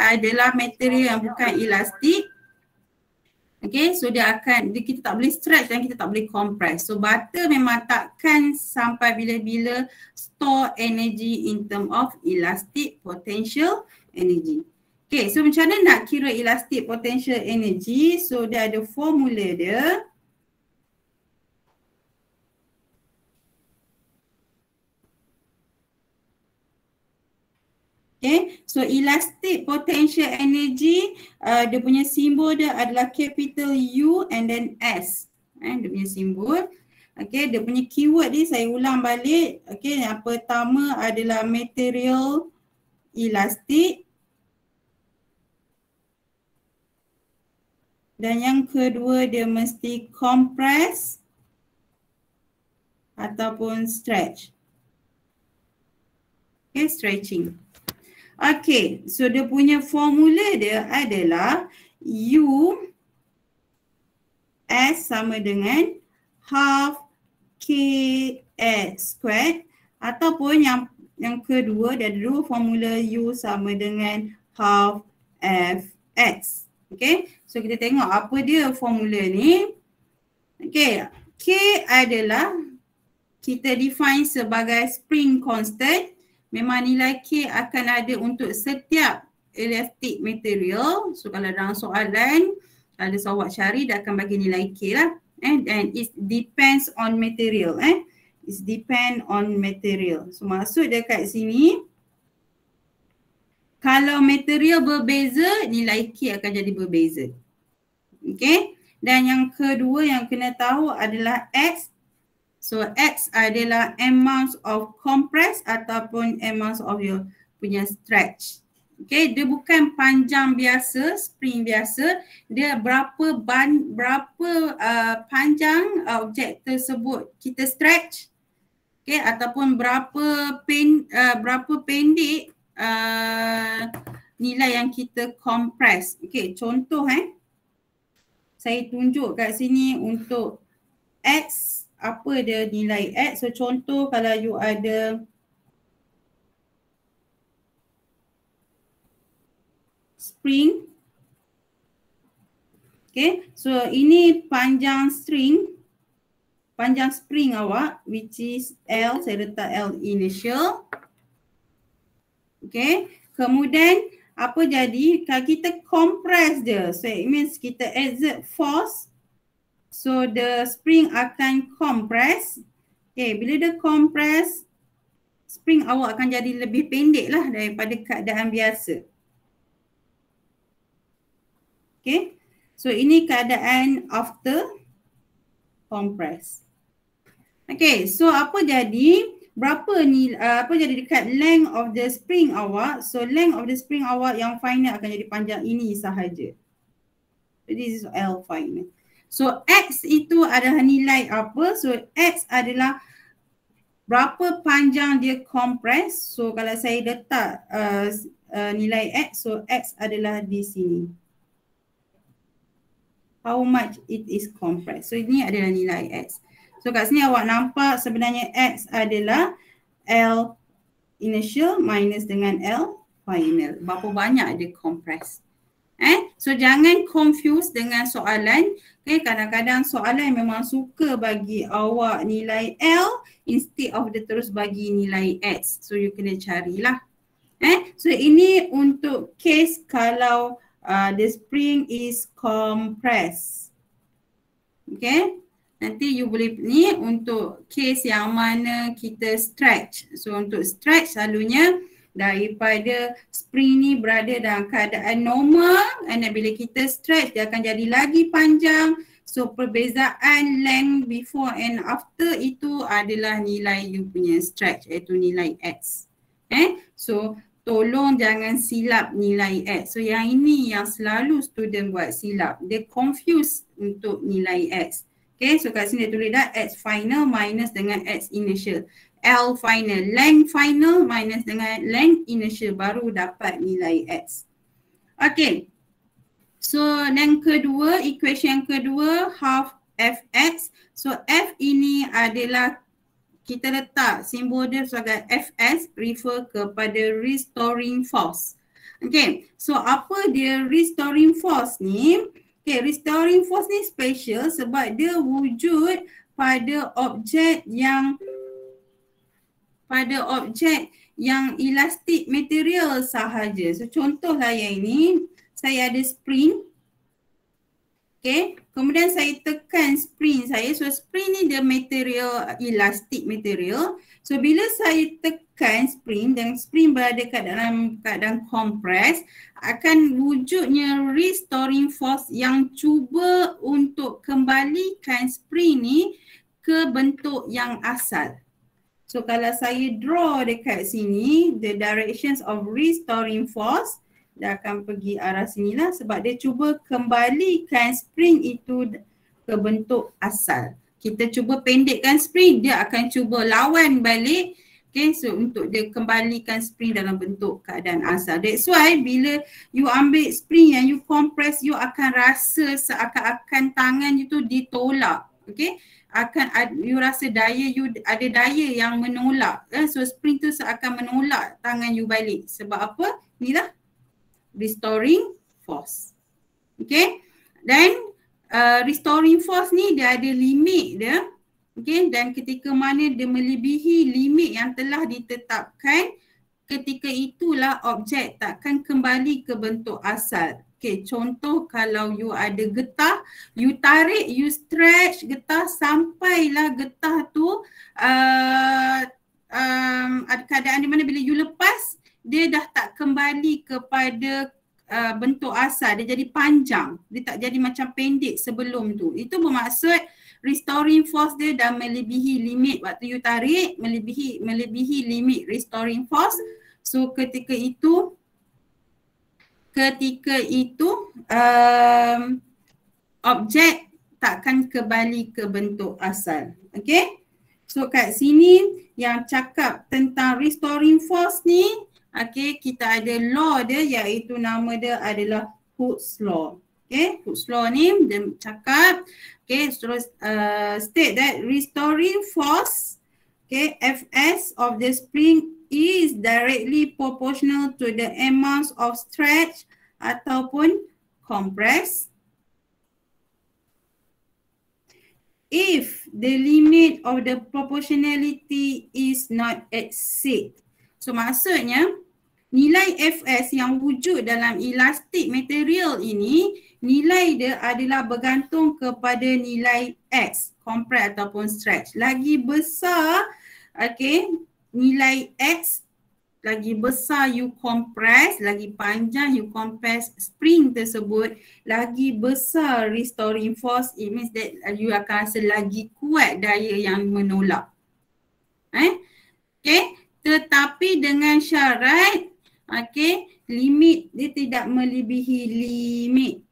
adalah material yang bukan elastik. Okay, so kita tak boleh stretch dan kita tak boleh compress. So butter memang takkan sampai bila-bila store energy in term of elastic potential energy. Okay, so macam mana nak kira elastic potential energy? So dia ada formula dia. Okay, so elastic potential energy, dia punya simbol dia adalah capital U and then S. Dia punya simbol. Okay, dia punya keyword ni saya ulang balik. Okay, yang pertama adalah material elastic. Dan yang kedua dia mesti compress ataupun stretch. Okay, stretching. Okay, so dia punya formula dia adalah U S sama dengan half KX squared ataupun yang kedua dia ada dua formula U sama dengan half Fx. Okay, so kita tengok apa dia formula ni. Okay, K adalah kita define sebagai spring constant. Memang nilai K akan ada untuk setiap elastic material. So kalau dalam soalan, kalau ada soal cari, dia akan bagi nilai K lah. And it depends on material. It depend on material. So maksud dia kat sini, kalau material berbeza, nilai K akan jadi berbeza. Okay. Dan yang kedua yang kena tahu adalah X. So X adalah amount of compress ataupun amount of your punya stretch. Okay, dia bukan panjang biasa, spring biasa. Dia berapa panjang objek tersebut kita stretch. Okay, ataupun berapa pendek nilai yang kita compress. Okay, contoh saya tunjuk kat sini untuk X. Apa dia nilai X? So contoh kalau you ada spring. Okay, so ini panjang spring awak which is L, saya letak L initial. Okay, kemudian apa jadi kalau kita compress dia? So it means kita exert force. So the spring akan compress. Okay, bila dia compress, spring awak akan jadi lebih pendek lah daripada keadaan biasa. Okay, so ini keadaan after compress. Okay, so apa jadi? Apa jadi dekat length of the spring awak? So length of the spring awak yang final akan jadi panjang ini sahaja. So this is L final. So X itu adalah nilai apa? So X adalah berapa panjang dia compress. So kalau saya letak nilai X, so X adalah di sini. How much it is compressed. So ini adalah nilai X. So kat sini awak nampak sebenarnya X adalah L initial minus dengan L final. Berapa banyak dia compress. So jangan confuse dengan soalan. Okay, kadang-kadang soalan memang suka bagi awak nilai L instead of dia terus bagi nilai X. So you kena carilah. So ini untuk case kalau the spring is compressed. Okay. Nanti you boleh ni untuk case yang mana kita stretch. So untuk stretch selalunya daripada spring ni berada dalam keadaan normal, dan bila kita stretch dia akan jadi lagi panjang. So perbezaan length before and after itu adalah nilai you punya stretch, iaitu nilai X. So tolong jangan silap nilai X. So yang ini yang selalu student buat silap, dia confuse untuk nilai X. Okay, so kat sini dia tulis dah X final minus dengan X initial. L final, length final minus dengan length initial, baru dapat nilai X. Okay, so yang kedua, equation yang kedua half Fx. So F ini adalah kita letak simbol dia sebagai Fs, refer kepada restoring force. Okay, so apa dia restoring force ni? Okay, restoring force ni special sebab dia wujud pada objek yang elastic material sahaja. So contohlah yang ini, saya ada spring. Okay, kemudian saya tekan spring saya. So spring ni dia material, elastic material. So bila saya tekan spring dan spring berada kat dalam keadaan compress, akan wujudnya restoring force yang cuba untuk kembalikan spring ni ke bentuk yang asal. So kalau saya draw dekat sini, the directions of restoring force, dia akan pergi arah sinilah sebab dia cuba kembalikan spring itu ke bentuk asal. Kita cuba pendekkan spring, dia akan cuba lawan balik. Okay, so untuk dia kembalikan spring dalam bentuk keadaan asal. That's why bila you ambil spring yang you compress, you akan rasa seakan-akan tangan you tu ditolak. Okay, you rasa ada daya yang menolak. So spring tu seakan menolak tangan you balik. Sebab apa? Inilah restoring force. Okay, dan restoring force ni dia ada limit dia. Okay, dan ketika mana dia melebihi limit yang telah ditetapkan, ketika itulah objek takkan kembali ke bentuk asal. Okay, contoh kalau you ada getah, you tarik, you stretch getah sampailah getah tu ada keadaan di mana bila you lepas, dia dah tak kembali kepada bentuk asal, dia jadi panjang, dia tak jadi macam pendek sebelum tu. Itu bermaksud restoring force dia dah melebihi limit waktu you tarik, melebihi limit restoring force. So ketika itu objek takkan kembali ke bentuk asal. Okay, so kat sini yang cakap tentang restoring force ni, okay, kita ada law dia iaitu nama dia adalah Hooke's law. Okay, Hooke's law ni dia cakap, okay, state that restoring force, okay, Fs of the spring is directly proportional to the amount of stretch ataupun compress if the limit of the proportionality is not exceed. So maksudnya nilai Fs yang wujud dalam elastic material ini, nilai dia adalah bergantung kepada nilai X, compress ataupun stretch. Lagi besar, okay, nilai X, lagi besar you compress, lagi panjang you compress spring tersebut, lagi besar restoring force. It means that you akan rasa lagi kuat daya yang menolak. Okay, tetapi dengan syarat, okay, limit dia tidak melebihi limit.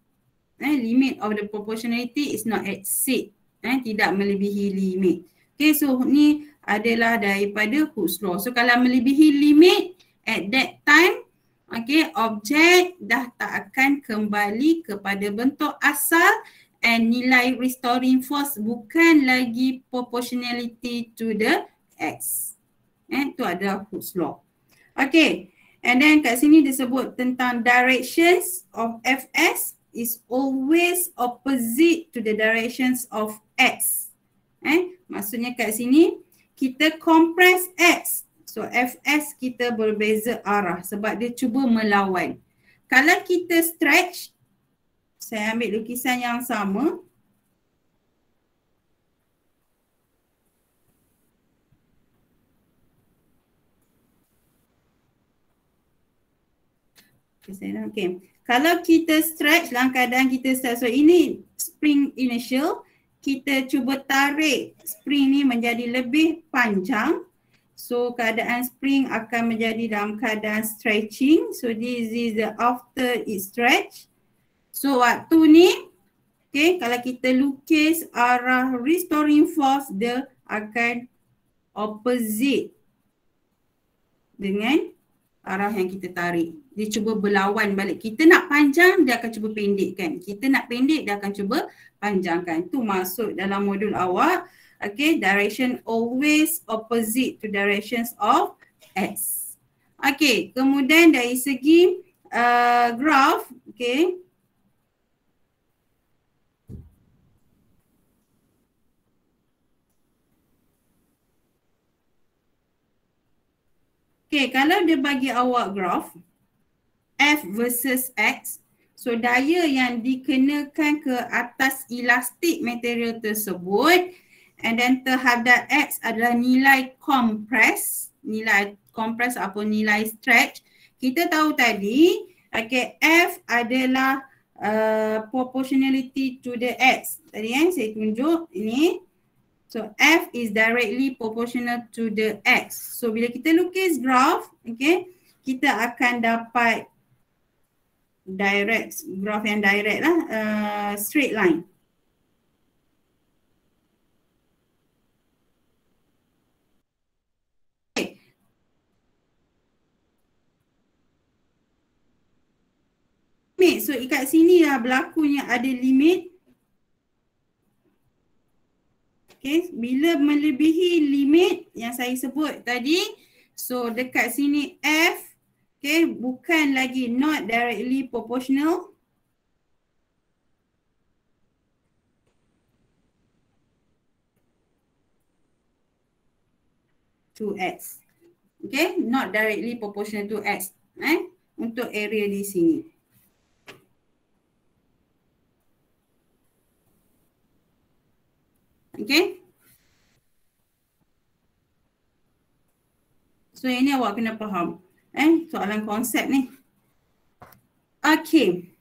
Limit of the proportionality is not exceed. Tidak melebihi limit. Okay, so ni adalah daripada Hooke's law. So kalau melebihi limit, at that time, okay, objek dah tak akan kembali kepada bentuk asal and nilai restoring force bukan lagi proportionality to the X. Itu adalah Hooke's law. Okay, and then kat sini disebut tentang directions of Fs is always opposite to the directions of X. Maksudnya kat sini kita compress X. So Fs kita berbeza arah sebab dia cuba melawan. Kalau kita stretch, saya ambil lukisan yang sama. Okay. Kalau kita stretch dalam keadaan kita stretch, so ini spring initial, kita cuba tarik spring ni menjadi lebih panjang. So keadaan spring akan menjadi dalam keadaan stretching. So this is the after it stretch. So waktu ni, okay, kalau kita lukis arah restoring force, dia akan opposite dengan arah yang kita tarik. Dia cuba berlawan balik. Kita nak panjang, dia akan cuba pendekkan. Kita nak pendek, dia akan cuba panjangkan. Itu maksud dalam modul awak. Okay, direction always opposite to directions of X. Okay, kemudian dari segi graph, okay. Okay, kalau dia bagi awak graph F versus X, so daya yang dikenakan ke atas elastik material tersebut and then terhadap X adalah nilai compress apa nilai stretch. Kita tahu tadi, okay, F adalah proportionality to the X. Tadi saya tunjuk ini. So F is directly proportional to the X. So bila kita lukis graph, okay, kita akan dapat graph yang direct lah, straight line. Okay. So kat sini lah berlakunya ada limit. Okay, bila melebihi limit yang saya sebut tadi, so dekat sini F, okay, bukan lagi not directly proportional to X. Okay, not directly proportional to X. Untuk area di sini. Okay. So ini awak kena faham. Soalan konsep ni. Okay.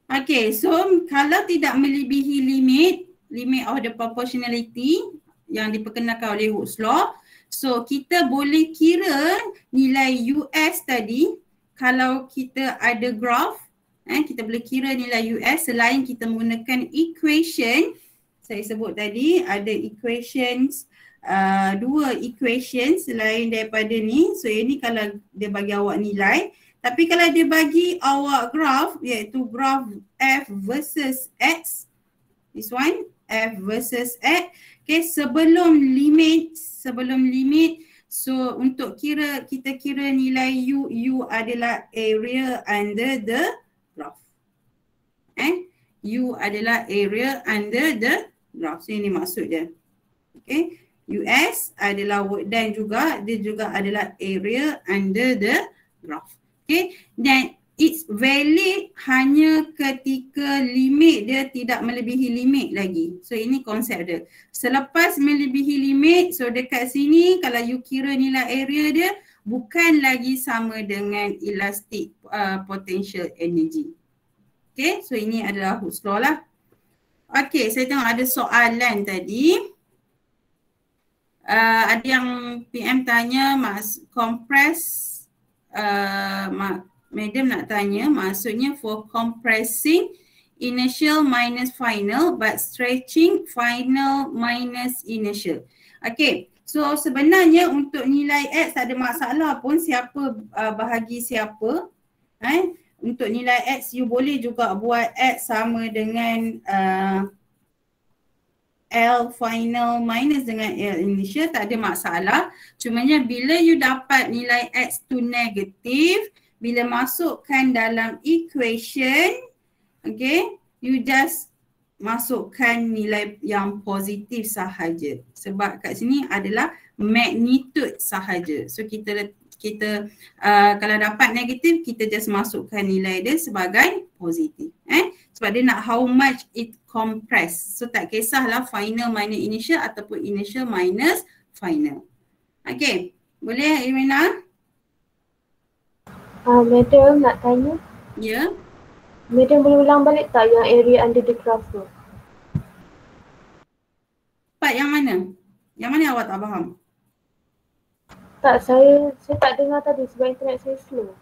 Okay, so kalau tidak melebihi limit of the proportionality yang diperkenalkan oleh Hooke's law, so kita boleh kira nilai US tadi kalau kita ada graph, kita boleh kira nilai US selain kita menggunakan equation. Saya sebut tadi ada equations, dua equations selain daripada ni. So ini kalau dia bagi awak nilai. Tapi kalau dia bagi awak graph, iaitu graph F versus X, this one, F versus X, okay, sebelum limit, so untuk kita kira nilai U adalah area under the graph. U adalah area under the graph. So ini maksud dia. Okay, US adalah work done juga, dia juga adalah area under the graph. Okay, dan it's valid hanya ketika limit dia tidak melebihi limit lagi. So ini konsep dia. Selepas melebihi limit, so dekat sini kalau you kira nilai area dia bukan lagi sama dengan elastic potential energy. Okay, so ini adalah Hooke's law lah. Okay, saya tengok ada soalan tadi. Ada yang PM tanya, compress, Madam nak tanya, maksudnya for compressing initial minus final but stretching final minus initial. Okay, so sebenarnya untuk nilai X tak ada masalah pun siapa bahagi siapa. Untuk nilai X you boleh juga buat X sama dengan L final minus dengan L initial, tak ada masalah. Cumanya bila you dapat nilai X tu negatif, bila masukkan dalam equation, okay, you just masukkan nilai yang positif sahaja. Sebab kat sini adalah magnitude sahaja. So kita kalau dapat negatif, kita just masukkan nilai dia sebagai positif. Sebab dia nak how much it compress. So tak kisahlah final minus initial ataupun initial minus final. Okay, boleh Irina? Madam nak tanya. Ya. Madam boleh ulang balik tak yang area under the graph tu? Part yang mana? Yang mana awak tak faham? Tak, saya tak dengar tadi sebab internet saya slow.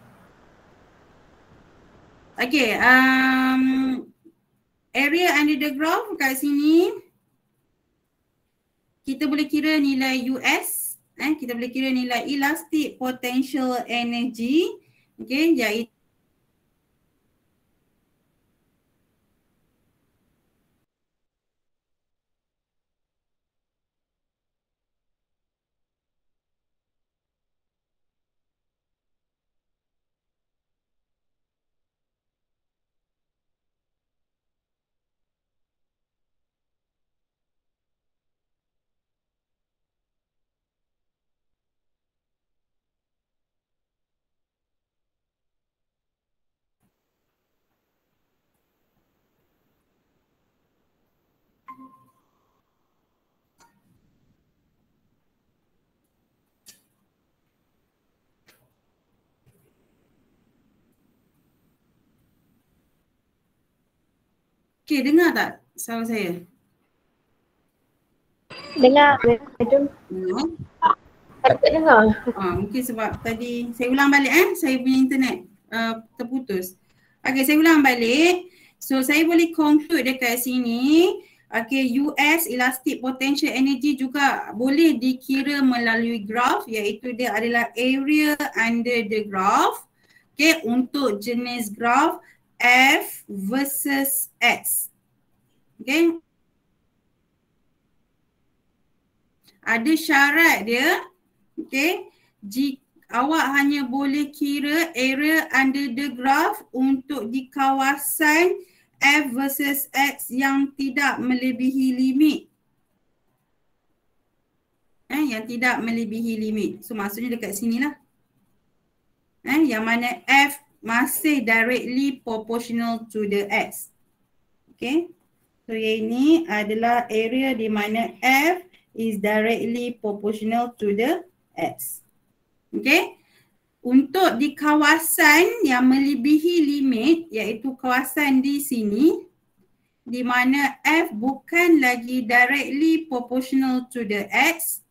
Okay, area under the graph kat sini kita boleh kira nilai US, kita boleh kira nilai elastic potential energy, okay, iaitu Okay, dengar tak suara saya? Dengar. Jom. Dengar. Tak dengar. Mungkin sebab tadi saya ulang balik saya punya internet terputus. Okay, saya ulang balik. So saya boleh conclude dekat sini, okay, US elastic potential energy juga boleh dikira melalui graph, iaitu dia adalah area under the graph. Okay, untuk jenis graph F versus X. Okay. Ada syarat dia. Okay. Jika awak hanya boleh kira area under the graph untuk di kawasan F versus X yang tidak melebihi limit. Yang tidak melebihi limit. So maksudnya dekat sinilah. Yang mana F masih directly proportional to the X. Okay. So yang ini adalah area di mana F is directly proportional to the X. Okay. Untuk di kawasan yang melebihi limit, iaitu kawasan di sini, di mana F bukan lagi directly proportional to the X.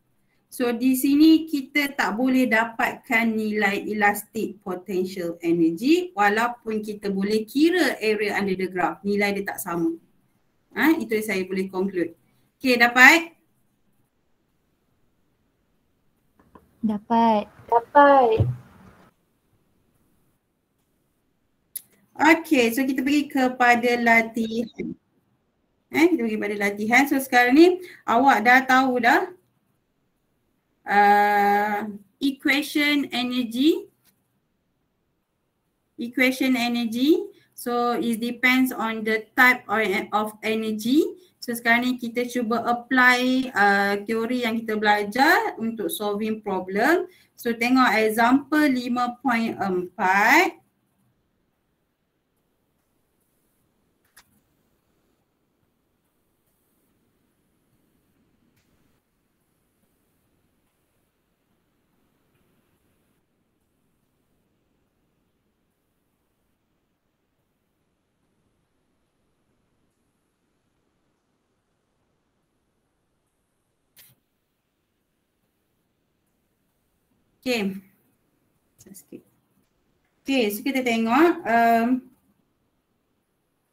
So di sini kita tak boleh dapatkan nilai elastic potential energy walaupun kita boleh kira area under the graph. Nilai dia tak sama. Itu yang saya boleh conclude. Okay, dapat? Dapat. Okay, so kita pergi kepada latihan. Kita pergi pada latihan. So sekarang ni awak dah tahu dah equation energy. So it depends on the type of energy. So sekarang ni kita cuba apply teori yang kita belajar untuk solving problem. So tengok example 5.4. Okay. Okay, so kita tengok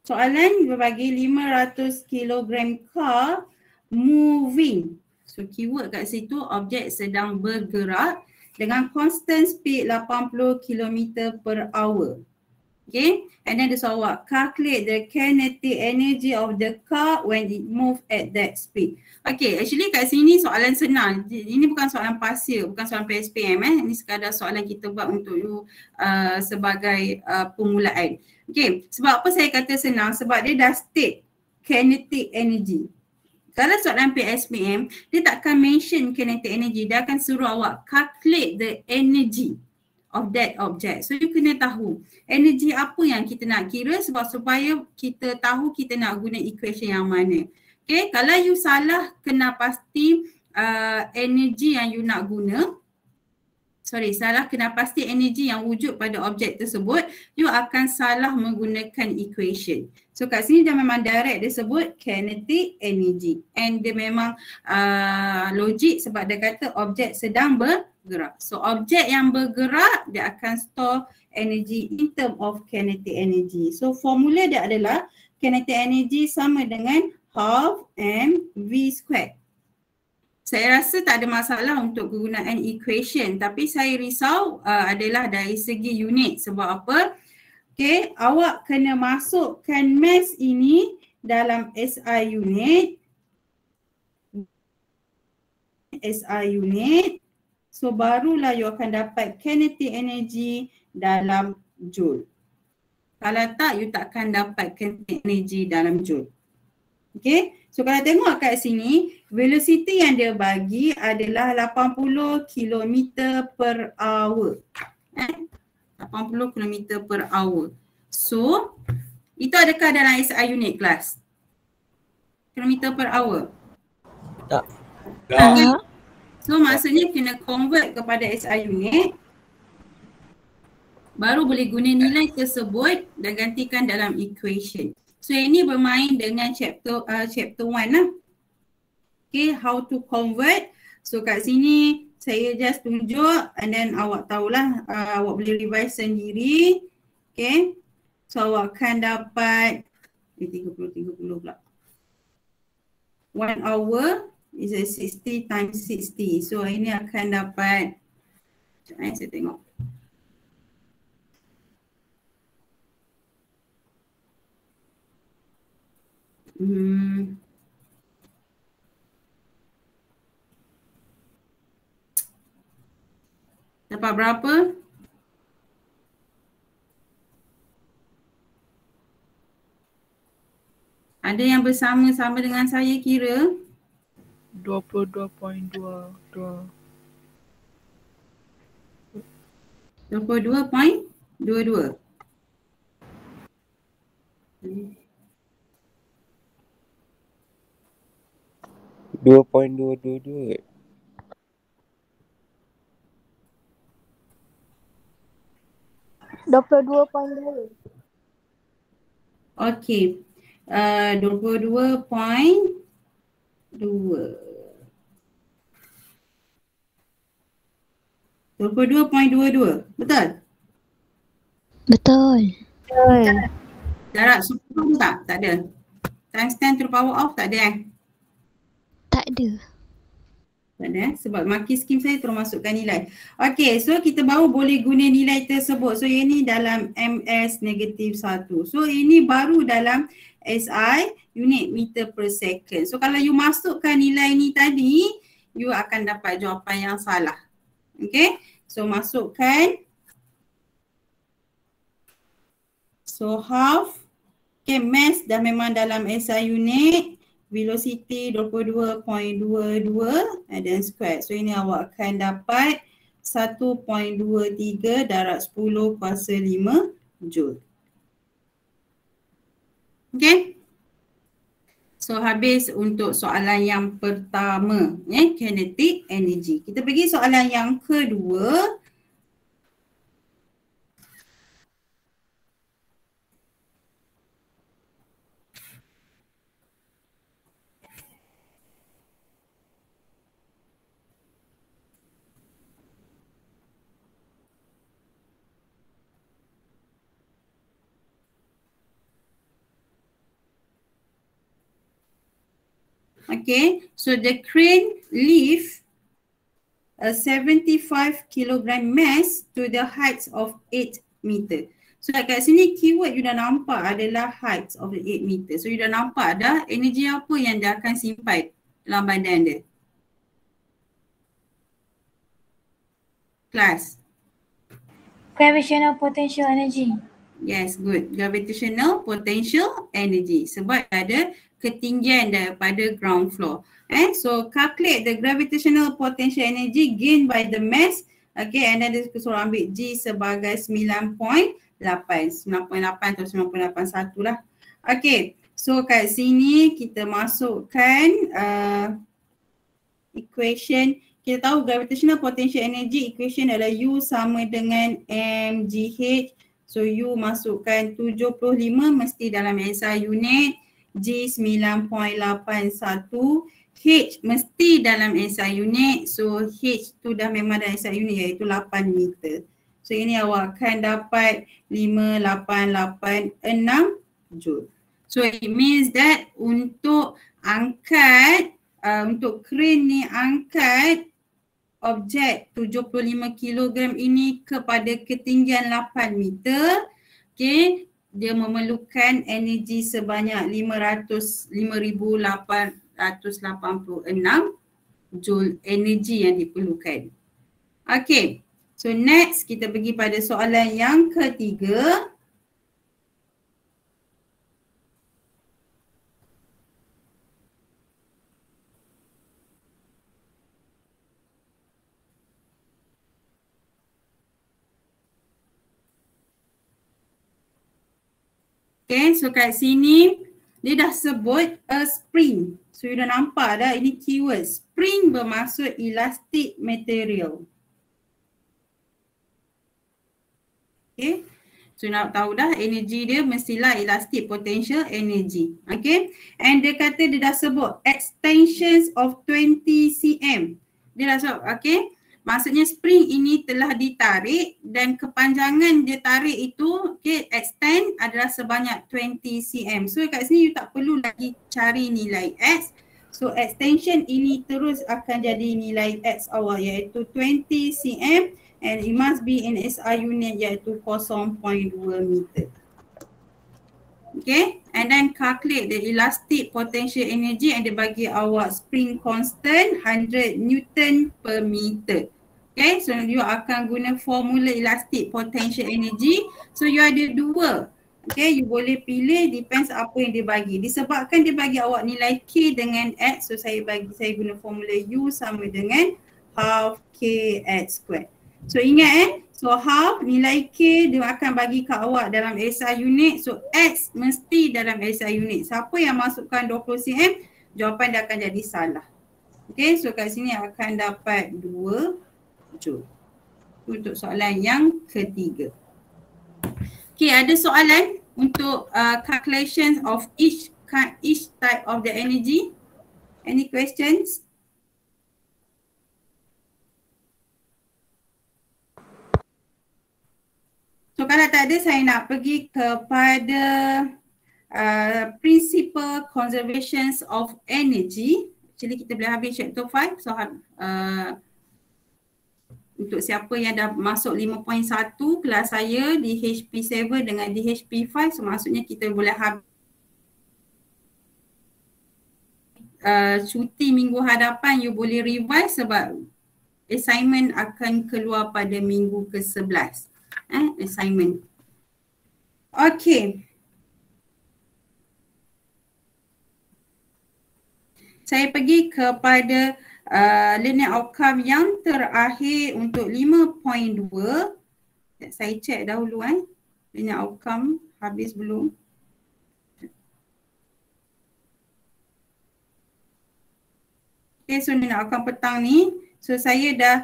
soalan berbagi 500 kg car moving. So keyword kat situ objek sedang bergerak dengan constant speed 80 km per hour. Okay, and then the soal calculate the kinetic energy of the car when it move at that speed. Okay, actually kat sini soalan senang. Ini bukan soalan pasir, bukan soalan PSPM. Ini sekadar soalan kita buat untuk you sebagai permulaan. Okay, sebab apa saya kata senang? Sebab dia dah state kinetic energy. Kalau soalan PSPM, dia takkan mention kinetic energy. Dia akan suruh awak calculate the energy of that object. So you kena tahu energy apa yang kita nak kira sebab supaya kita tahu kita nak guna equation yang mana. Okay, kalau you salah kena pasti energy yang you nak guna. Salah kena pasti energy yang wujud pada objek tersebut, you akan salah menggunakan equation. So kat sini dia memang direct dia sebut kinetic energy. And dia memang logik sebab dia kata objek sedang bergerak. So objek yang bergerak dia akan store energy in term of kinetic energy. So formula dia adalah kinetic energy sama dengan half mv squared. Saya rasa tak ada masalah untuk kegunaan equation, tapi saya risau adalah dari segi unit. Sebab apa? Okay, awak kena masukkan mass ini dalam SI unit. So barulah you akan dapat kinetic energy dalam joule. Kalau tak, you takkan dapat kinetic energy dalam joule. Okay, so kalau tengok kat sini, velocity yang dia bagi adalah 80 km per hour. 80 km per hour. So, itu adakah dalam SI unit kelas? Km per hour? Tak. Okay. So, maksudnya kena convert kepada SI unit. Baru boleh guna nilai tersebut dan gantikan dalam equation. So ini bermain dengan chapter 1 lah. Okay, how to convert. So kat sini saya just tunjuk and then awak tahulah, awak boleh revise sendiri. Okay, so awak akan dapat 30 pula. 1 hour is a 60 times 60. So ini akan dapat, saya tengok. Dapat berapa? Ada yang bersama-sama dengan saya kira? 22.22. 22.22. Dua point dua. 22.2. Okey. 22.2. 22.22. Betul? Betul. Darab 10 tak? Tak ada. Times 10 to the power of tak ada Tak ada. Tak ada sebab marking scheme saya terus masukkan nilai. Okey, so kita baru boleh guna nilai tersebut. So ini dalam MS -1. So ini baru dalam SI unit meter per second. So kalau you masukkan nilai ni tadi, you akan dapat jawapan yang salah. Okey, so masukkan. So half. Okay, mass dah memang dalam SI unit. Velocity 22.22 and then square. So ini awak akan dapat 1.23 darab 10 kuasa 5 Joule. Okay. So habis untuk soalan yang pertama, kinetic energy. Kita pergi soalan yang kedua. Okay, so the crane lift a 75 kilogram mass to the height of 8 meter. So kat sini keyword you dah nampak adalah height of the 8 meter. So you dah nampak dah energi apa yang dia akan simpan dalam badan dia. Class. Gravitational potential energy. Yes, good. Gravitational potential energy. Sebab ada ketinggian daripada ground floor. So calculate the gravitational potential energy gained by the mass. Okay, and then dia suruh ambil G sebagai 9.8 atau 9.81 lah. Okay, so kat sini kita masukkan equation. Kita tahu gravitational potential energy equation adalah U sama dengan mgh. So U masukkan 75 mesti dalam SI unit. G 9.81, H mesti dalam SI unit. So H tu dah memang dalam SI unit iaitu 8 meter. So ini awak akan dapat 5886 Joule. So it means that untuk angkat, untuk crane ni angkat objek 75 kg ini kepada ketinggian 8 meter. Okay. Dia memerlukan energi sebanyak 5,886 Joule energi yang diperlukan. Okay, so next kita pergi pada soalan yang ketiga. Okay, so kat sini dia dah sebut a spring. So you dah nampak dah ini keyword. Spring bermaksud elastic material. Okay, So nak tahu dah energy dia mestilah elastic potential energy. Okay. And dia kata dia dah sebut extensions of 20 cm. Dia dah sebut, okay. Maksudnya spring ini telah ditarik dan kepanjangan dia tarik itu, okay, extend adalah sebanyak 20 cm. So kat sini you tak perlu lagi cari nilai X. So extension ini terus akan jadi nilai X awal iaitu 20 cm. And it must be in SI unit iaitu 0.2 meter. Okay, and then calculate the elastic potential energy and dia bagi awak spring constant 100 Newton per meter. Okay, so you akan guna formula elastic potential energy. So you ada dua. Okay, you boleh pilih depends apa yang dia bagi. Disebabkan dia bagi awak nilai K dengan X, so saya guna formula U sama dengan half KX squared. So ingat so half nilai K dia akan bagi kat awak dalam SI unit. So X mesti dalam SI unit. Siapa yang masukkan 20 cm, jawapan dia akan jadi salah. Okay, so kat sini akan dapat 2 Joule. Untuk soalan yang ketiga. Okay, ada soalan untuk calculation of each type of the energy. Any questions? So kalau tak ada, saya nak pergi kepada principle conservations of energy. Actually kita boleh habis chapter 5. So untuk siapa yang dah masuk 5.1 kelas saya di HP7 dengan di HP5, so maksudnya kita boleh habis cuti minggu hadapan you boleh revise sebab assignment akan keluar pada minggu ke-11. Assignment. Okay. Saya pergi kepada learning outcome yang terakhir untuk 5.2. Saya cek dahulu learning outcome habis belum. Okay, so learning outcome petang ni. So saya dah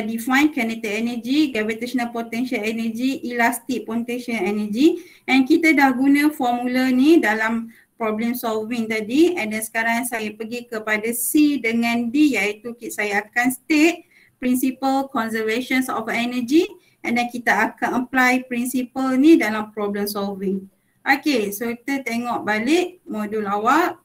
define kinetic energy, gravitational potential energy, elastic potential energy, and kita dah guna formula ni dalam problem solving tadi. And then sekarang saya pergi kepada C dengan D iaitu saya akan state principle conservation of energy and then kita akan apply principle ni dalam problem solving. Okay, so kita tengok balik modul awak.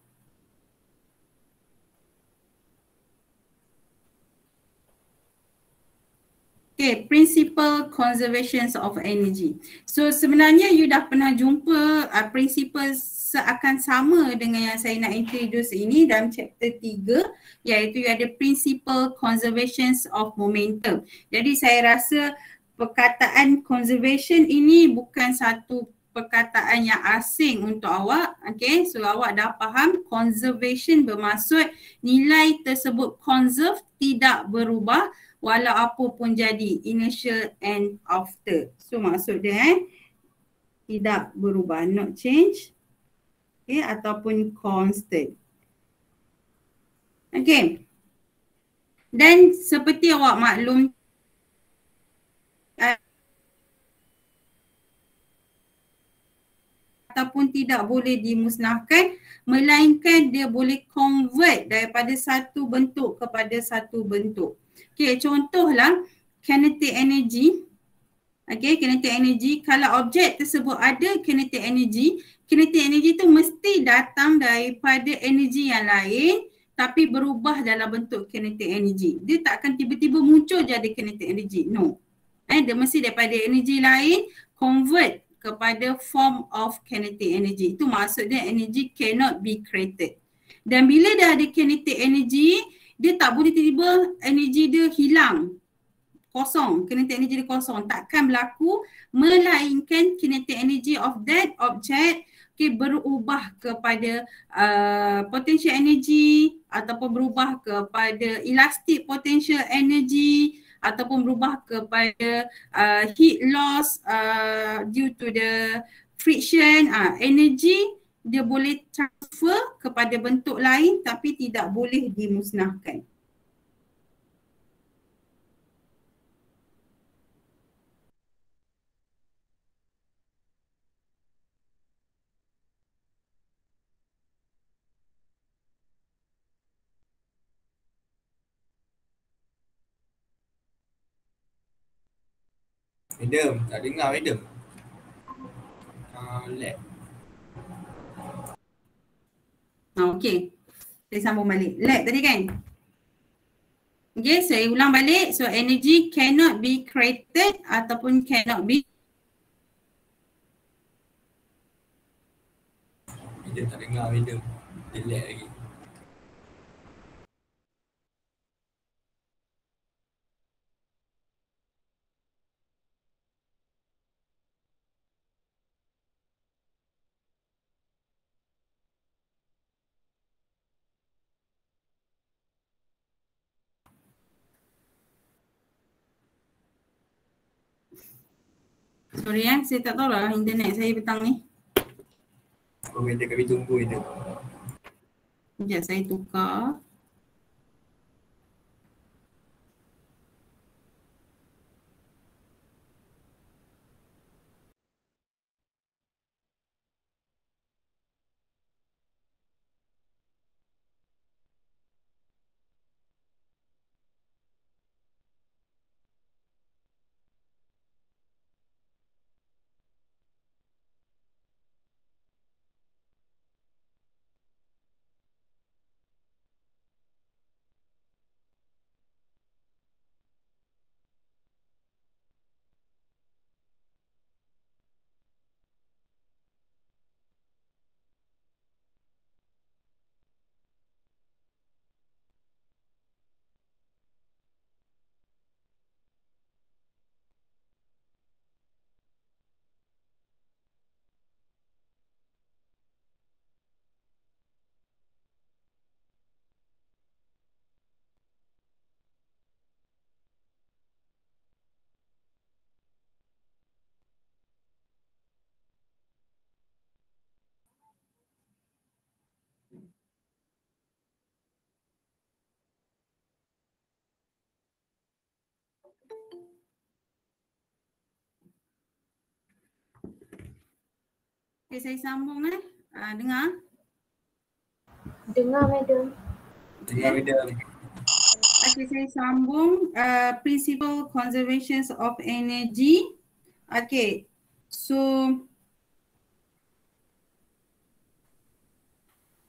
Okay, principle conservation of energy. So sebenarnya you dah pernah jumpa principle seakan sama dengan yang saya nak introduce ini dalam chapter 3 iaitu you ada principle conservation of momentum. Jadi saya rasa perkataan conservation ini bukan satu perkataan yang asing untuk awak. Okay, so awak dah faham conservation bermaksud nilai tersebut conserve, tidak berubah walau apa pun jadi, initial and after. So maksud dia tidak berubah, not change, okay, ataupun constant. Okay. Dan seperti awak maklum ataupun tidak boleh dimusnahkan, melainkan dia boleh convert daripada satu bentuk kepada satu bentuk. Okay, contohlah kinetic energy. Okay, kinetic energy, kalau objek tersebut ada kinetic energy tu mesti datang daripada energi yang lain tapi berubah dalam bentuk kinetic energy. Dia tak akan tiba-tiba muncul jadi kinetic energy. No. Dia mesti daripada energi lain convert kepada form of kinetic energy. Itu maksudnya energy cannot be created. Dan bila dah ada kinetic energy, dia tak boleh tiba-tiba energi dia hilang. Kosong, kinetic energy dia kosong. Takkan berlaku, melainkan kinetic energy of that object berubah kepada potential energy ataupun berubah kepada elastic potential energy ataupun berubah kepada heat loss due to the friction. Energy dia boleh transfer kepada bentuk lain tapi tidak boleh dimusnahkan. Madam, tak dengar madam. Lag. Okay. Saya sambung balik. Lag tadi kan? Okay, saya ulang balik. So, energy cannot be created ataupun cannot be. Madam tak dengar madam. Dia lag lagi. Sorry saya tak tahu lah internet saya petang ni. Oh madam, kami tunggu madam. Sekejap saya tukar. Okay, saya sambung dengar? Dengar madam. Dengar madam. Okay, saya sambung principle conservation of energy. Okay, so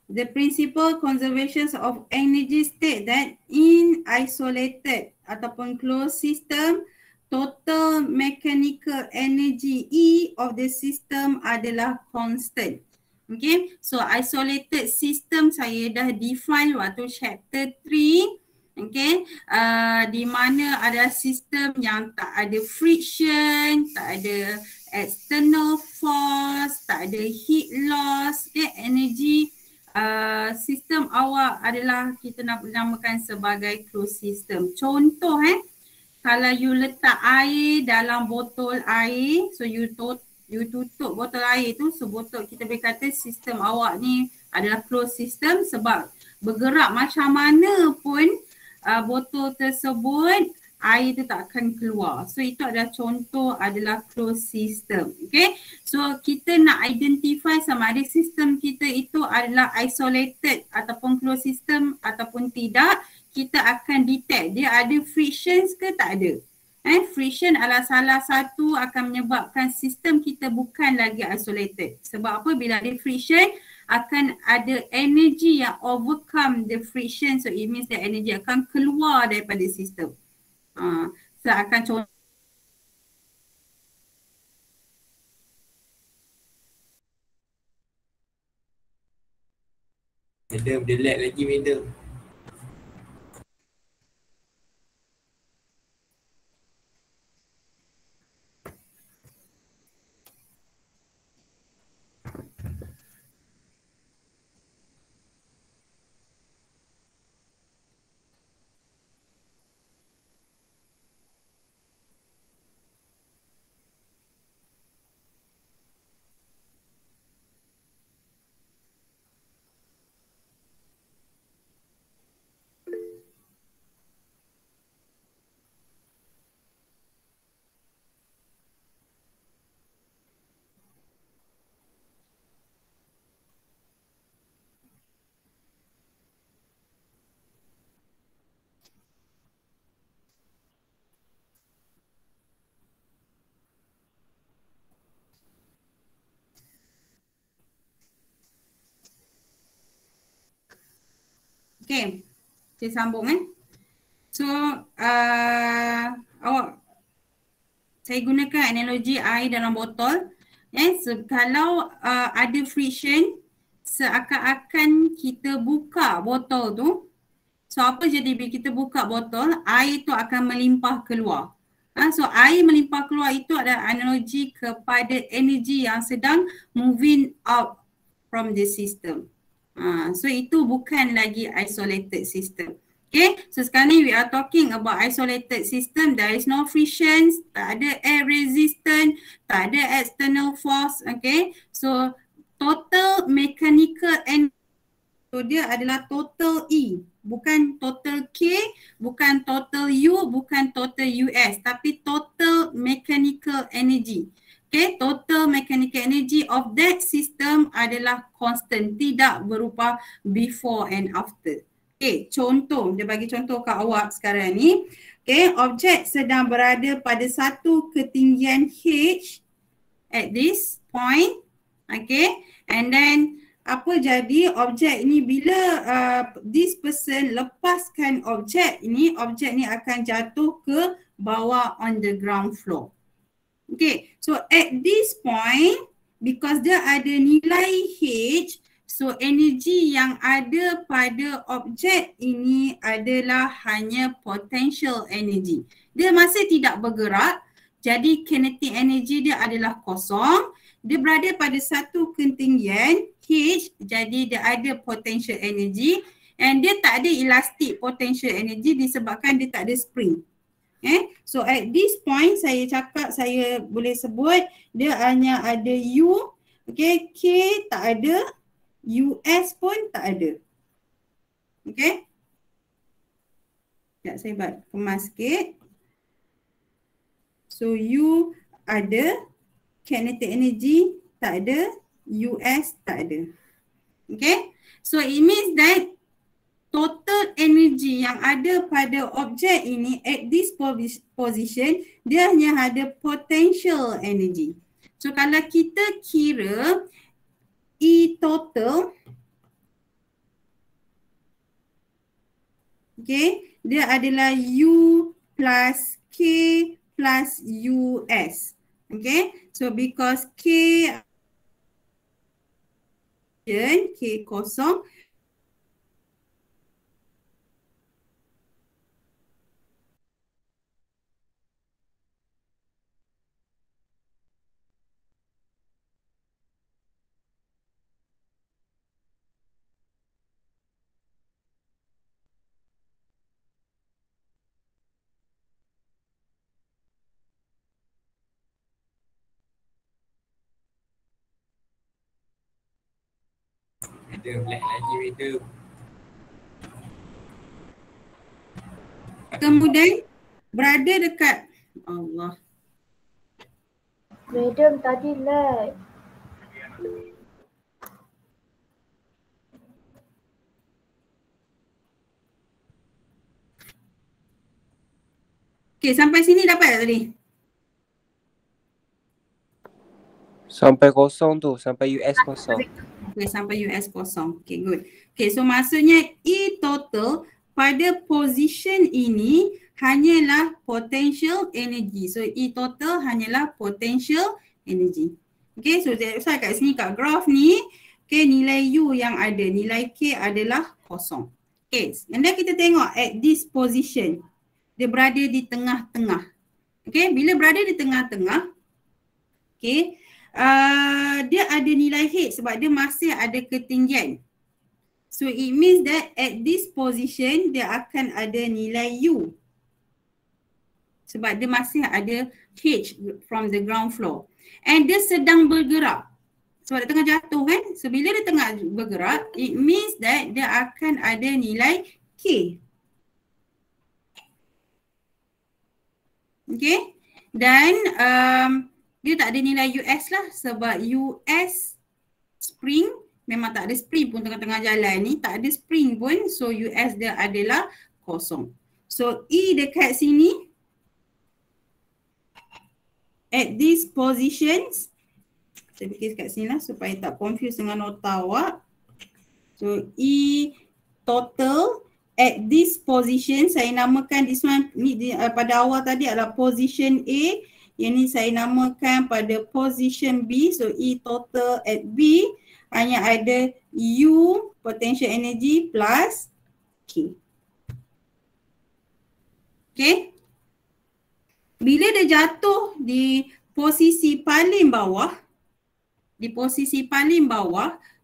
the principle conservation of energy state that in isolated ataupun closed system, total mechanical energy E of the system adalah constant. Okay, so isolated system saya dah define waktu chapter 3. Okay, di mana ada sistem yang tak ada friction, tak ada external force, tak ada heat loss, okay, energy. Sistem awak adalah kita nak namakan sebagai closed system. Contoh kalau you letak air dalam botol air, so you tutup botol air tu, so botol kita boleh kata sistem awak ni adalah closed system sebab bergerak macam mana pun botol tersebut air tu tak akan keluar. So itu adalah contoh adalah closed system. Okay, so kita nak identify sama ada sistem kita itu adalah isolated ataupun closed system ataupun tidak. Kita akan detect dia ada frictions ke tak ada. Friction adalah salah satu akan menyebabkan sistem kita bukan lagi isolated. Sebab apa? Bila ada friction akan ada energy yang overcome the friction, so it means that energy akan keluar daripada sistem. So akan contoh Madam, dia lag lagi madam. Okay, saya sambung So, saya gunakan analogi air dalam botol. So, kalau ada friction, seakan-akan kita buka botol tu. So, apa jadi bila kita buka botol, air tu akan melimpah keluar. So, air melimpah keluar itu adalah analogi kepada energi yang sedang moving out from the system. So, itu bukan lagi isolated system. Okay, so sekarang ni we are talking about isolated system. There is no frictions, tak ada air resistance, tak ada external force. Okay, so total mechanical energy, so dia adalah total E, bukan total K, bukan total U, bukan total US, tapi total mechanical energy. Okay, total mechanical energy of that system adalah constant, tidak berubah before and after. Okay, contoh, dia bagi contoh kat awak sekarang ni. Okay, objek sedang berada pada satu ketinggian H at this point. Okay, and then apa jadi objek ni bila this person lepaskan objek ni akan jatuh ke bawah on the ground floor. Okay, so at this point, because dia ada nilai H, so energi yang ada pada objek ini adalah hanya potential energy. Dia masih tidak bergerak, jadi kinetic energy dia adalah kosong. Dia berada pada satu ketinggian H, jadi dia ada potential energy, and dia tak ada elastic potential energy disebabkan dia tak ada spring. So at this point saya boleh sebut dia hanya ada U, okay, K tak ada, US pun tak ada. Okay. Sekejap saya buat kemas sikit. So U ada, kinetic energy tak ada, US tak ada. Okay. So it means that total energy yang ada pada objek ini at this position, dia hanya ada potential energy. So kalau kita kira E total, okay, dia adalah U plus K plus US. Okay, so because K kosong, Madam, lag lagi madam. kemudian berada dekat Allah. Madam tadi lag. Okay, sampai sini dapat tak tadi? Sampai kosong tu, sampai US kosong. Okay, sampai US kosong. Okay, good. Okay, so maksudnya E total pada position ini hanyalah potential energy. So E total hanyalah potential energy. Okay, so saya kat sini kat graph ni, okay, nilai U yang ada, nilai K adalah kosong. Okay, and then kita tengok at this position, dia berada di tengah-tengah. Okay, bila berada di tengah-tengah, okay, dia ada nilai H sebab dia masih ada ketinggian. So it means that at this position dia akan ada nilai U. Sebab dia masih ada H from the ground floor. And dia sedang bergerak. Sebab dia tengah jatuh kan. So bila dia tengah bergerak, it means that dia akan ada nilai K. Okay. Dan dia tak ada nilai US lah sebab US spring, memang tak ada spring pun tengah-tengah jalan ni, tak ada spring pun, so US dia adalah kosong. So E dekat sini at these positions, saya bikin kat sini lah supaya tak confuse dengan nota awak. So E total at this position. Saya namakan this one ni pada awal tadi adalah position A. Yang ni saya namakan pada position B. So E total at B hanya ada U potential energy plus K. Okay. Bila dia jatuh di posisi paling bawah,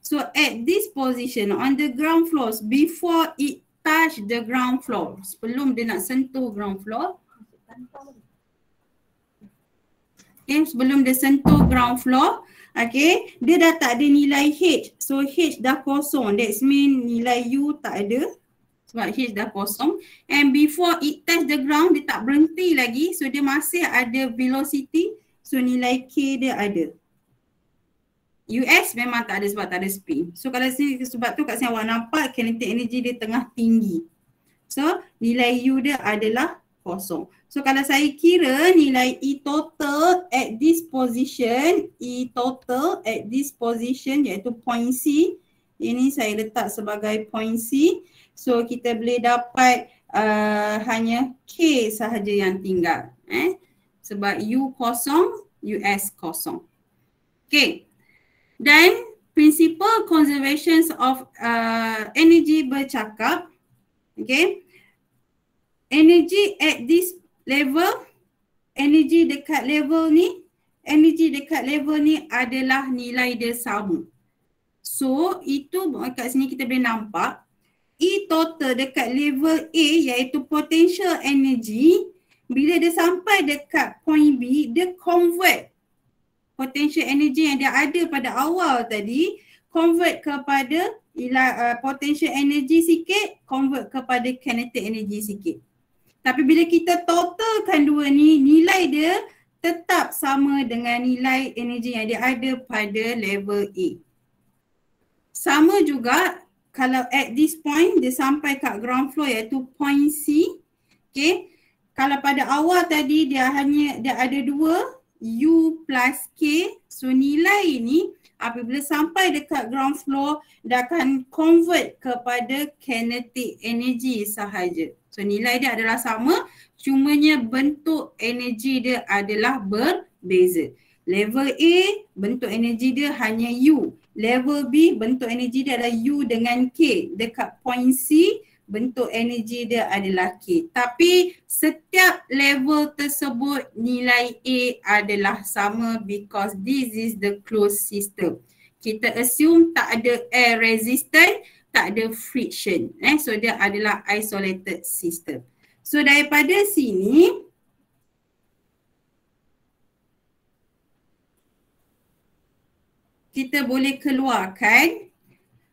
so at this position on the ground floor, before it touch the ground floor, sebelum dia nak sentuh ground floor, okay, sebelum dia sentuh ground floor, okay, dia dah tak ada nilai H. So H dah kosong, that means nilai U tak ada sebab H dah kosong. And before it touch the ground, dia tak berhenti lagi, so dia masih ada velocity, so nilai K dia ada. US memang tak ada sebab tak ada spin. So kalau sini, sebab tu kat sini awak nampak kinetic energy dia tengah tinggi. So nilai U dia adalah kosong. So kalau saya kira nilai E total at this position, iaitu point C. Ini saya letak sebagai point C. So kita boleh dapat hanya K sahaja yang tinggal. Sebab U kosong, US kosong. Okay. Dan principle conservation of energy bercakap, okay, energy at this level, energy dekat level ni adalah nilai dia sama. So itu kat sini kita boleh nampak E total dekat level A iaitu potential energy, bila dia sampai dekat point B, dia convert potential energy yang dia ada pada awal tadi, convert kepada potential energy sikit, convert kepada kinetic energy sikit. Tapi bila kita totalkan dua ni, nilai dia tetap sama dengan nilai energy yang dia ada pada level A. Sama juga kalau at this point dia sampai kat ground floor iaitu point C. Okay. Kalau pada awal tadi dia ada dua U plus K. So nilai ni apabila sampai dekat ground floor dia akan convert kepada kinetic energy sahaja. So nilai dia adalah sama, cumanya bentuk energi dia adalah berbeza. Level A bentuk energi dia hanya U. Level B bentuk energi dia adalah U dengan K. Dekat point C bentuk energi dia adalah K. Tapi setiap level tersebut nilai A adalah sama because this is the closed system. Kita assume tak ada air resistance, tak ada friction. So dia adalah isolated system. So daripada sini kita boleh keluarkan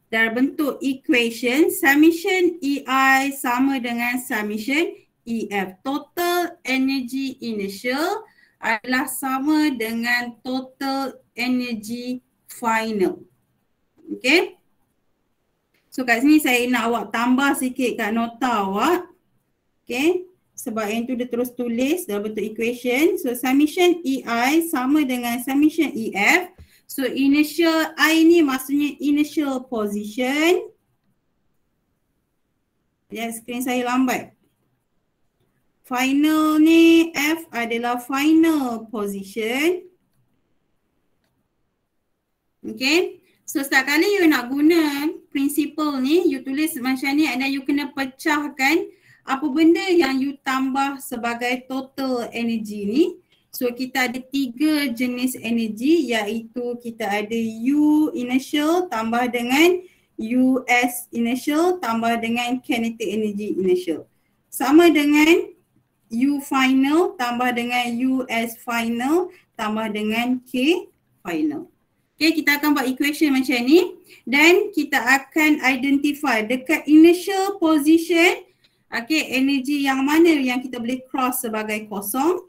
dalam bentuk equation summation EI sama dengan summation EF. Total energy initial adalah sama dengan total energy final. Okay. So kat sini saya nak awak tambah sikit kat nota awak. Okay. Sebab yang tu dia terus tulis dalam bentuk equation. So summation EI sama dengan summation EF. So initial I ni maksudnya initial position. Ya, skrin saya lambat. Final ni F adalah final position. Okay. So setiap kali you nak guna principle ni, you tulis macam ni and then you kena pecahkan apa benda yang you tambah sebagai total energy ni. So kita ada 3 jenis energi iaitu kita ada U initial tambah dengan US initial tambah dengan kinetic energy initial. Sama dengan U final tambah dengan US final tambah dengan K final. Okay, kita akan buat equation macam ni dan kita akan identify dekat initial position, okay, energi yang mana yang kita boleh cross sebagai kosong.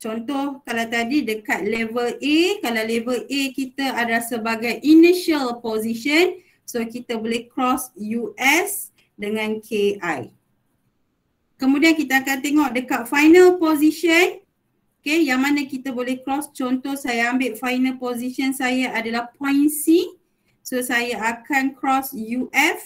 Contoh kalau tadi dekat level A, kalau level A kita ada sebagai initial position, so kita boleh cross US dengan KI. Kemudian kita akan tengok dekat final position, okay, yang mana kita boleh cross. Contoh saya ambil final position saya adalah point C, so saya akan cross UF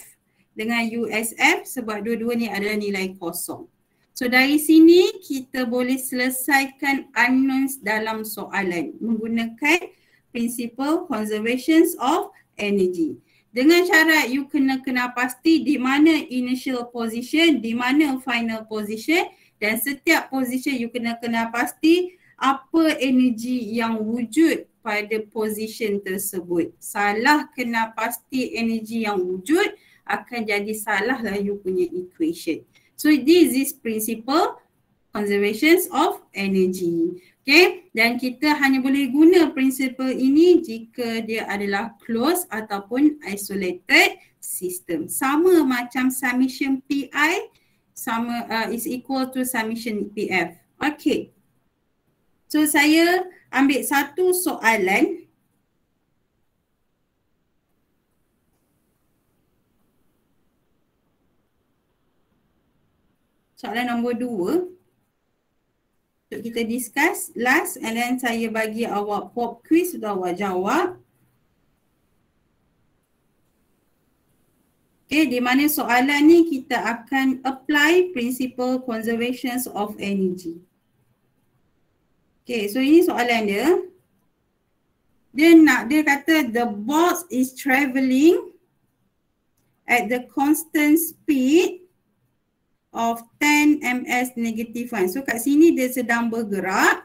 dengan USF sebab dua-dua ni adalah nilai kosong. So dari sini kita boleh selesaikan unknowns dalam soalan menggunakan principle conservation of energy. Dengan syarat you kena pasti di mana initial position, di mana final position, dan setiap position you kena pasti apa energi yang wujud pada position tersebut. Salah kena pasti energi yang wujud akan jadi salah lah you punya equation. So this is principle conservation of energy. Okay, dan kita hanya boleh guna principle ini jika dia adalah closed ataupun isolated system. Sama macam summation PI is equal to summation PF. Okay. So saya ambil satu soalan. Soalan nombor 2. Untuk kita discuss last and then saya bagi awak pop quiz untuk awak jawab. Okay, di mana soalan ni kita akan apply principle conservation of energy. Okay, so ini soalan dia. Dia kata the box is travelling at the constant speed of 10 ms negative 1. So kat sini dia sedang bergerak.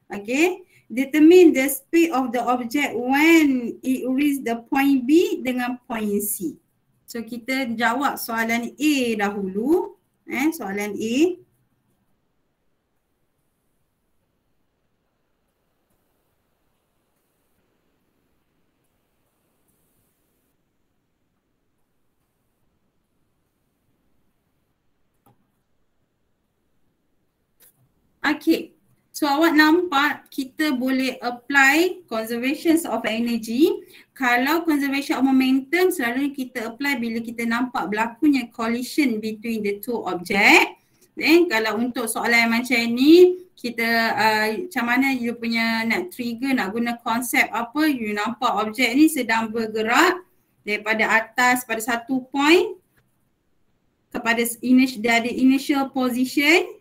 Okay. Determine the speed of the object when it reach the point B dengan point C. So kita jawab soalan A dahulu. Soalan A. Okay, so awak nampak kita boleh apply conservation of energy. Kalau conservation of momentum selalu kita apply bila kita nampak berlakunya collision between the two object. Then kalau untuk soalan macam ni, kita macam mana you punya nak trigger, nak guna konsep apa, you nampak objek ni sedang bergerak daripada atas pada satu point kepada initial position,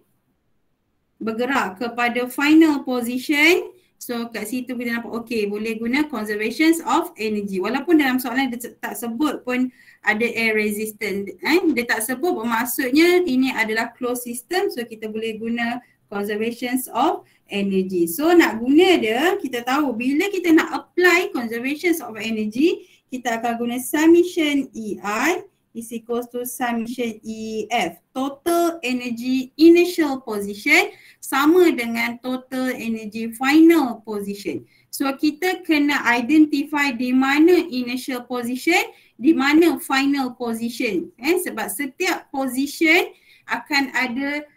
bergerak kepada final position. So kat situ kita nampak okay, boleh guna conservation of energy. Walaupun dalam soalan dia tak sebut pun ada air resistance. Dia tak sebut bermaksudnya ini adalah closed system. So kita boleh guna conservation of energy. So nak guna dia, kita tahu bila kita nak apply conservation of energy, kita akan guna summation EI is equals to summation EF. Total energy initial position sama dengan total energy final position. So kita kena identify di mana initial position, di mana final position. Sebab setiap position akan ada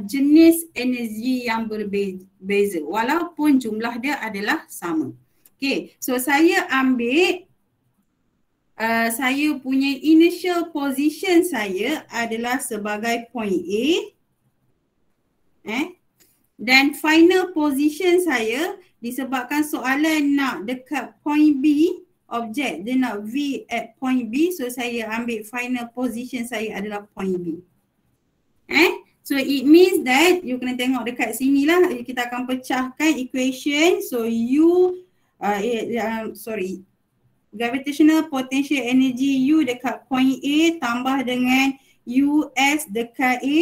jenis energi yang berbeza walaupun jumlah dia adalah sama. Okay, so saya ambil saya punya initial position saya adalah sebagai point A. Dan final position saya disebabkan soalan nak dekat point B, objek dia nak V at point B, so saya ambil final position saya adalah point B. So it means that you kena tengok dekat sini lah, kita akan pecahkan equation. So gravitational potential energy U dekat point A tambah dengan US dekat A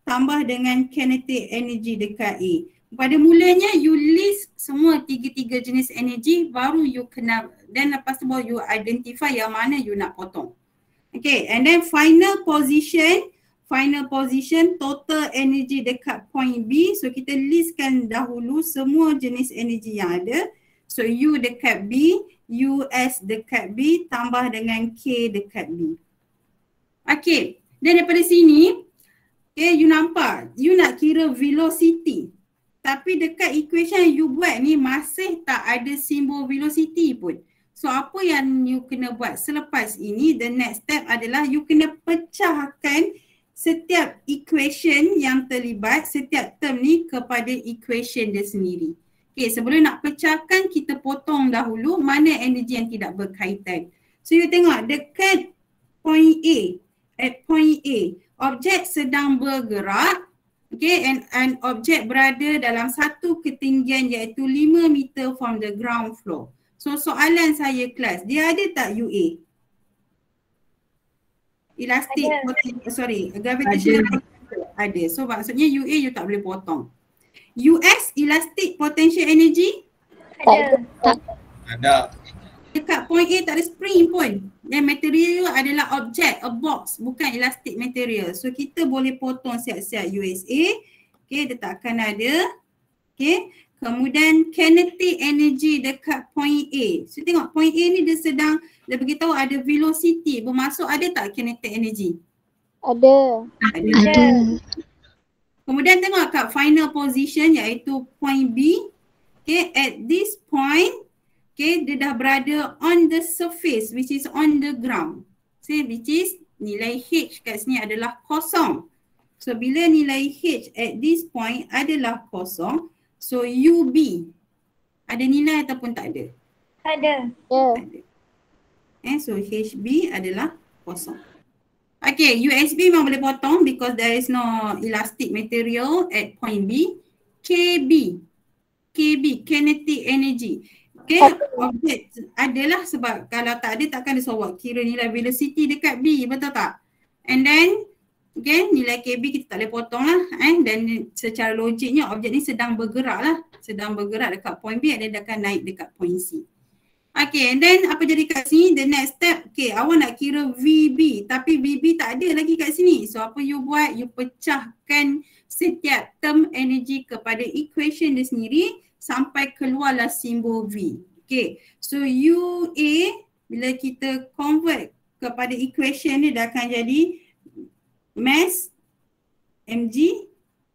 tambah dengan kinetic energy dekat A. Pada mulanya you list semua tiga-tiga jenis energi, baru you kena, dan lepas tu baru you identify yang mana you nak potong. Okay, and then final position total energy dekat point B. So kita listkan dahulu semua jenis energi yang ada. So U dekat B, US dekat B tambah dengan K dekat B. Okay, dan daripada sini, okay, you nampak, you nak kira velocity. Tapi dekat equation you buat ni masih tak ada simbol velocity pun. So apa yang you kena buat selepas ini, the next step adalah you kena pecahkan setiap equation yang terlibat, setiap term ni kepada equation dia sendiri. Okay, sebelum nak pecahkan, kita potong dahulu mana energi yang tidak berkaitan. So you tengok dekat point A, at point A. Objek sedang bergerak, okay, and objek berada dalam satu ketinggian iaitu 5 meter from the ground floor. So soalan saya kelas, dia ada tak UA? Elastic, gravitational potential ada. So maksudnya UA you tak boleh potong. US, elastic potential energy? Ada. Ada. Dekat point A tak ada spring pun. Dan material adalah objek, a box, bukan elastic material. So kita boleh potong siap-siap USA. Okay, dia tak akan ada. Okay, kemudian kinetic energy dekat point A. So tengok point A ni dia sedang, dia beritahu ada velocity bermasuk, ada tak kinetic energy? Ada. Ada. Kemudian tengok kat final position iaitu point B. Okay, at this point, okay, dia dah berada on the surface which is on the ground. So which is nilai H kat sini adalah kosong. So bila nilai H at this point adalah kosong, so UB ada nilai ataupun tak ada? Ada. Ya. Tak ada. So HB adalah kosong. Okay, USB memang boleh potong because there is no elastic material at point B. KB, kinetic energy. Okay, objek adalah sebab kalau tak ada takkan dia buat kira nilai velocity dekat B, betul tak? And then, okay, nilai KB kita tak boleh potong lah. Dan secara logiknya objek ni sedang bergerak lah. Sedang bergerak dekat point B dan dia akan naik dekat point C. Okay, and then apa jadi kat sini? The next step, okay, awak nak kira VB. Tapi VB tak ada lagi kat sini. So apa you buat? You pecahkan setiap term energy kepada equation dia sendiri sampai keluarlah simbol V. Okay, so UA bila kita convert kepada equation ni dah akan jadi mass mg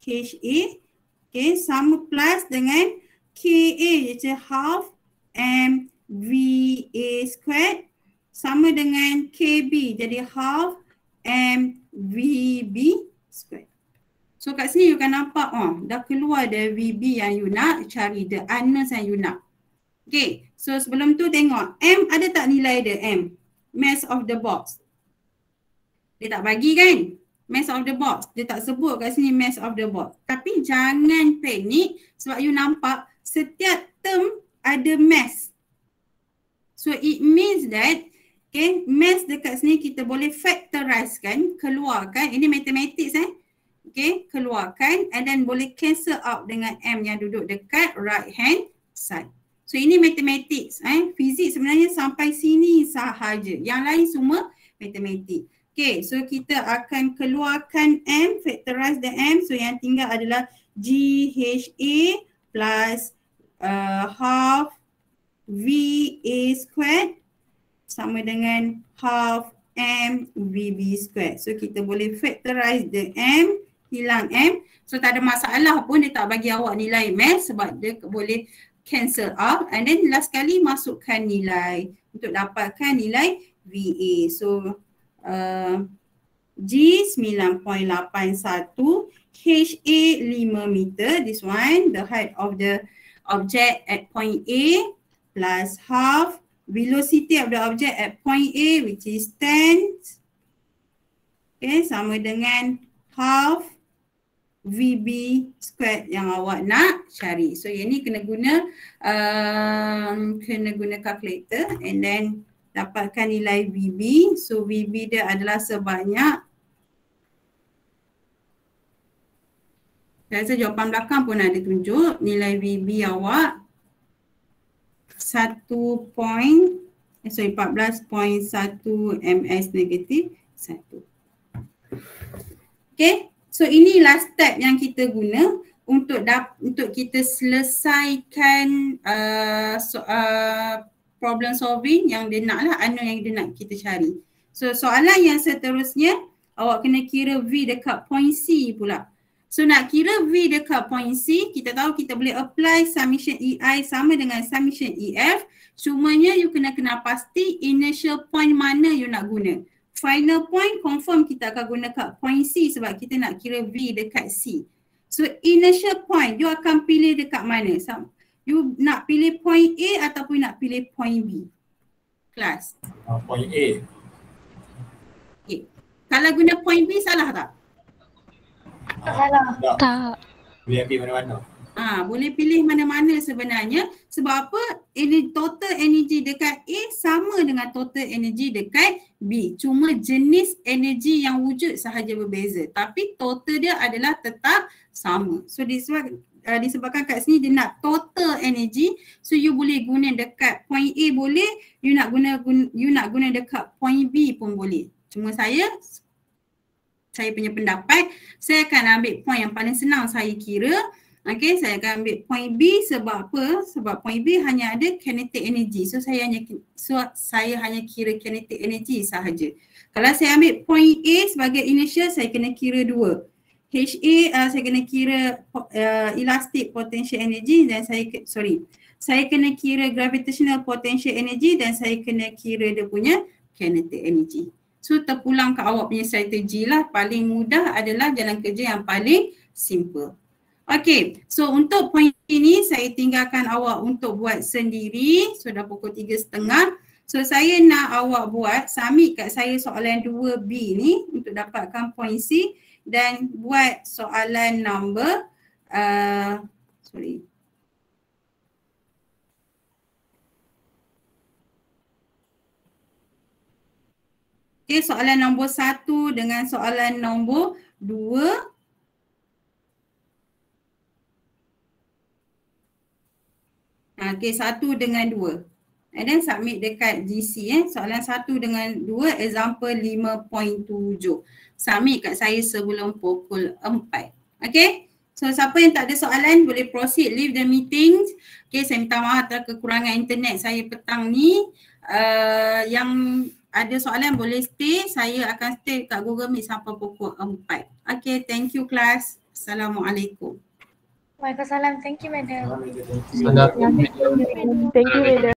HA, okay, sama plus dengan KA iaitu half mVA squared sama dengan KB jadi half mVB squared. So kat sini you akan nampak dah keluar the VB yang you nak, cari the unknowns yang you nak. Okay, so sebelum tu tengok M ada tak nilai dia M? Mass of the box. Dia tak bagi kan? Mass of the box. Dia tak sebut kat sini mass of the box. Tapi jangan panik sebab you nampak setiap term ada mass. So it means that okay, mass dekat sini kita boleh factorize kan, keluarkan. Ini mathematics okay, keluarkan and then boleh cancel out dengan M yang duduk dekat right hand side. So ini mathematics. Fizik sebenarnya sampai sini sahaja. Yang lain semua matematik. Okay, so kita akan keluarkan M, factorize the M. So yang tinggal adalah GHA plus half VA squared sama dengan half mVB squared. So kita boleh factorize the M, hilang M. So tak ada masalah pun dia tak bagi awak nilai mass sebab dia boleh cancel out. And then last kali masukkan nilai untuk dapatkan nilai VA. So G 9.81, HA 5 meter. This one, the height of the object at point A plus half velocity of the object at point A which is 10. Okay, sama dengan half VB squared yang awak nak cari. So yang ni kena guna calculator and then dapatkan nilai VB. So VB dia adalah sebanyak, saya rasa jawapan belakang pun ada tunjuk nilai VB awak 14.1 ms negatif 1. Okay, so inilah step yang kita guna untuk kita selesaikan problem solving yang dia nak lah, unknown yang dia nak kita cari. So soalan yang seterusnya awak kena kira V dekat point C pula. So nak kira V dekat point C, kita tahu kita boleh apply summation EI sama dengan summation EF. Cumanya you kena pasti initial point mana you nak guna. Final point confirm kita akan guna kat point C sebab kita nak kira V dekat C. So initial point you akan pilih dekat mana? You nak pilih point A ataupun nak pilih point B? Kelas? Point A. Okay. Kalau guna point B salah tak? Tak salah. Tak. Boleh ambil mana-mana. Boleh pilih mana-mana sebenarnya. Sebab apa? Total energy dekat A sama dengan total energy dekat B. Cuma jenis energi yang wujud sahaja berbeza. Tapi total dia adalah tetap sama. So disebabkan kat sini dia nak total energy. So you boleh guna dekat point A boleh. You nak guna dekat point B pun boleh. Cuma saya punya pendapat, saya akan ambil point yang paling senang saya kira. Okay, saya akan ambil point B sebab apa? Sebab point B hanya ada kinetic energy. So saya hanya kira kinetic energy sahaja. Kalau saya ambil point A sebagai initial, saya kena kira 2. HA saya kena kira elastic potential energy dan saya kena kira gravitational potential energy dan saya kena kira dia punya kinetic energy. So terpulang ke awak punya strategi lah. Paling mudah adalah jalan kerja yang paling simple. Okay, so untuk point ini saya tinggalkan awak untuk buat sendiri. So dah pukul 3.30. So saya nak awak buat, submit kat saya soalan 2B ni untuk dapatkan point C dan buat soalan nombor Okay, soalan nombor 1 dengan soalan nombor 2. Okay, 1 dengan 2. And then submit dekat GC soalan 1 dengan 2 example 5.7. Submit kat saya sebelum pukul 4. Okay. So siapa yang tak ada soalan boleh proceed leave the meeting. Okay, saya minta maaf atas kekurangan internet saya petang ni. Yang ada soalan boleh stay. Saya akan stay kat Google Meet sampai pukul 4. Okay, thank you class. Assalamualaikum. Waalaikumsalam. Thank you, madam. Thank you, madam.